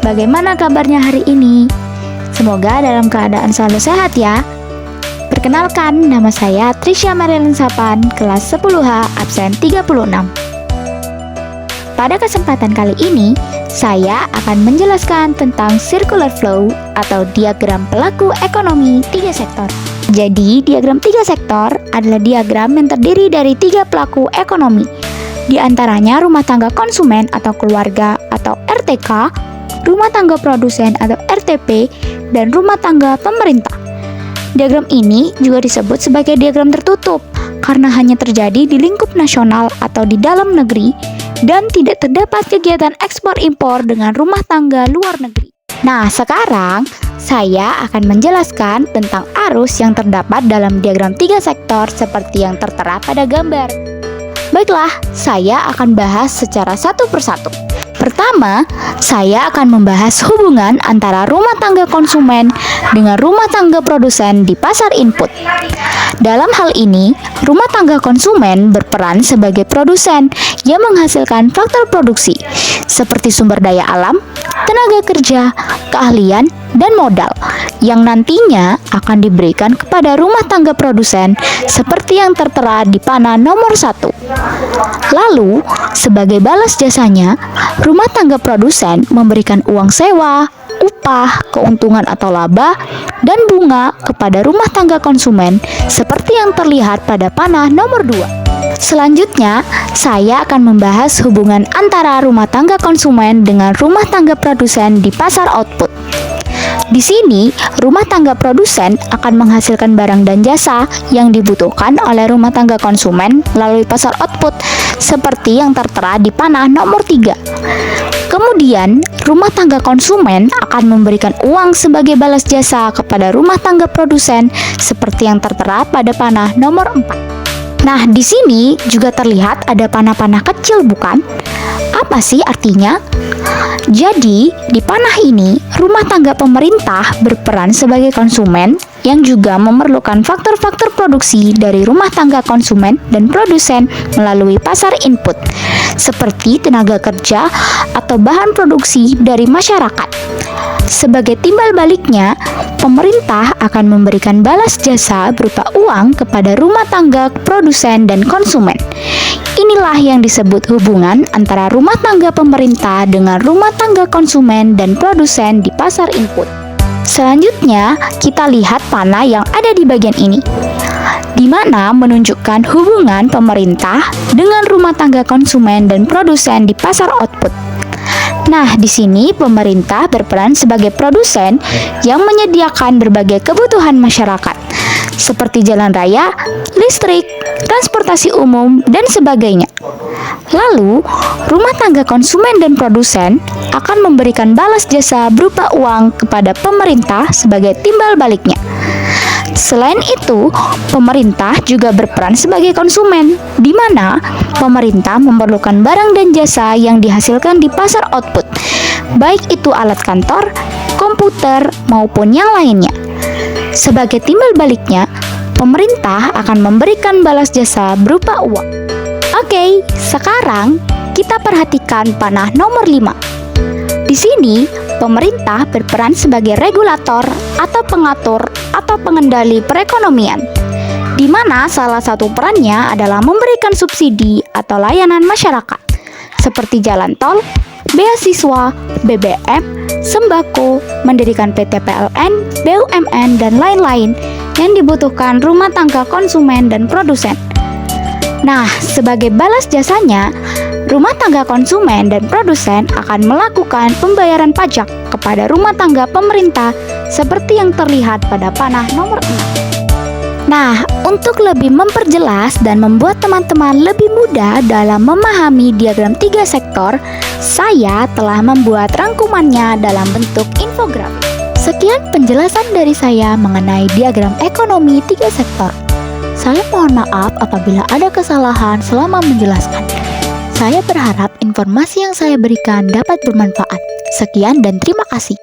bagaimana kabarnya hari ini? Semoga dalam keadaan selalu sehat ya. Perkenalkan, nama saya Trisha Marilyn Sapan, kelas 10H, absen 36. Pada kesempatan kali ini, saya akan menjelaskan tentang circular flow atau diagram pelaku ekonomi 3 sektor. Jadi, diagram 3 sektor adalah diagram yang terdiri dari 3 pelaku ekonomi. Di antaranya rumah tangga konsumen atau keluarga atau RTK, rumah tangga produsen atau RTP, dan rumah tangga pemerintah. Diagram ini juga disebut sebagai diagram tertutup karena hanya terjadi di lingkup nasional atau di dalam negeri dan tidak terdapat kegiatan ekspor-impor dengan rumah tangga luar negeri. Nah, sekarang saya akan menjelaskan tentang arus yang terdapat dalam diagram 3 sektor seperti yang tertera pada gambar. Baiklah, saya akan bahas secara satu persatu. Pertama, saya akan membahas hubungan antara rumah tangga konsumen dengan rumah tangga produsen di pasar input. Dalam hal ini, rumah tangga konsumen berperan sebagai produsen yang menghasilkan faktor produksi seperti sumber daya alam, tenaga kerja, keahlian, dan modal yang nantinya akan diberikan kepada rumah tangga produsen seperti yang tertera di panah nomor 1. Lalu, sebagai balas jasanya, rumah tangga produsen memberikan uang sewa, upah, keuntungan atau laba, dan bunga kepada rumah tangga konsumen seperti yang terlihat pada panah nomor 2. Selanjutnya, saya akan membahas hubungan antara rumah tangga konsumen dengan rumah tangga produsen di pasar output. Di sini, rumah tangga produsen akan menghasilkan barang dan jasa yang dibutuhkan oleh rumah tangga konsumen melalui pasar output seperti yang tertera di panah nomor 3. Kemudian, rumah tangga konsumen akan memberikan uang sebagai balas jasa kepada rumah tangga produsen seperti yang tertera pada panah nomor 4. Nah, di sini juga terlihat ada panah-panah kecil, bukan? Apa sih artinya? Jadi, di panah ini, rumah tangga pemerintah berperan sebagai konsumen yang juga memerlukan faktor-faktor produksi dari rumah tangga konsumen dan produsen melalui pasar input, seperti tenaga kerja atau bahan produksi dari masyarakat. Sebagai timbal baliknya, pemerintah akan memberikan balas jasa berupa uang kepada rumah tangga produsen dan konsumen. Inilah yang disebut hubungan antara rumah tangga pemerintah dengan rumah tangga konsumen dan produsen di pasar input. Selanjutnya, kita lihat panah yang ada di bagian ini, di mana menunjukkan hubungan pemerintah dengan rumah tangga konsumen dan produsen di pasar output. Nah, di sini pemerintah berperan sebagai produsen yang menyediakan berbagai kebutuhan masyarakat, seperti jalan raya, listrik, transportasi umum, dan sebagainya. Lalu, rumah tangga konsumen dan produsen akan memberikan balas jasa berupa uang kepada pemerintah sebagai timbal baliknya. Selain itu, pemerintah juga berperan sebagai konsumen, di mana pemerintah memerlukan barang dan jasa yang dihasilkan di pasar output, baik itu alat kantor, komputer, maupun yang lainnya. Sebagai timbal baliknya, pemerintah akan memberikan balas jasa berupa uang. Oke, sekarang kita perhatikan panah nomor 5. Di sini, pemerintah berperan sebagai regulator atau pengatur atau pengendali perekonomian, di mana salah satu perannya adalah memberikan subsidi atau layanan masyarakat, seperti jalan tol, beasiswa, BBM, sembako, mendirikan PT PLN, BUMN, dan lain-lain yang dibutuhkan rumah tangga konsumen dan produsen. Nah, sebagai balas jasanya, rumah tangga konsumen dan produsen akan melakukan pembayaran pajak kepada rumah tangga pemerintah seperti yang terlihat pada panah nomor 6. Nah, untuk lebih memperjelas dan membuat teman-teman lebih mudah dalam memahami diagram 3 sektor, saya telah membuat rangkumannya dalam bentuk infografis. Sekian penjelasan dari saya mengenai diagram ekonomi 3 sektor. Saya mohon maaf apabila ada kesalahan selama menjelaskan. Saya berharap informasi yang saya berikan dapat bermanfaat. Sekian dan terima kasih.